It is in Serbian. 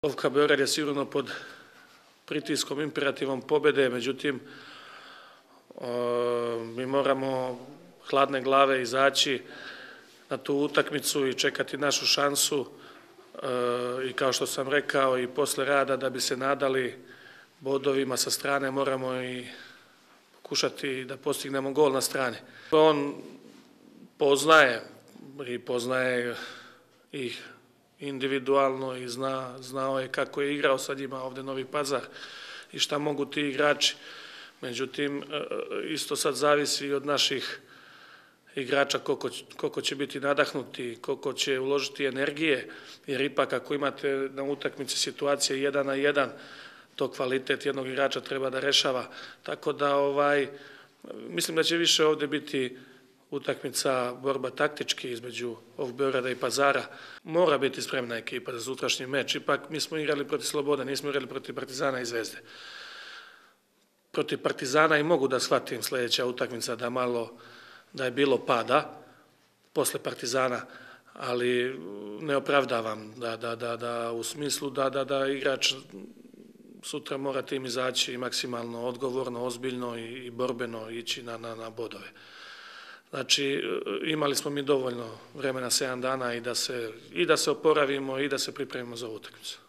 Ovka Beograd je sigurno pod pritiskom, imperativom pobjede, međutim mi moramo hladne glave izaći na tu utakmicu i čekati našu šansu i kao što sam rekao i posle rada da bi se nadali bodovima sa strane moramo i pokušati da postignemo gol na strani. On poznaje ih individualno i znao je kako je igrao sa njima ovdje Novi Pazar i šta mogu ti igrači. Međutim, isto sad zavisi i od naših igrača koliko će biti nadahnuti, koliko će uložiti energije, jer ipak ako imate na utakmici situacije 1-1, to kvalitet jednog igrača treba da rešava. Tako da mislim da će više ovdje biti utakmica, borba taktički između ovog Beograda i Pazara. Mora biti spremna ekipa za sutrašnji meč. Ipak mi smo igrali protiv Slobode, nismo igrali protiv Partizana i Zvezde. Protiv Partizana i mogu da shvatim sljedeća utakmica da je bilo pada posle Partizana, ali ne opravdavam da u smislu da igrač sutra mora tim izaći maksimalno odgovorno, ozbiljno i borbeno ići na bodove. Znači, imali smo mi dovoljno vremena 7 dana i da se oporavimo i da se pripremimo za utakmicu.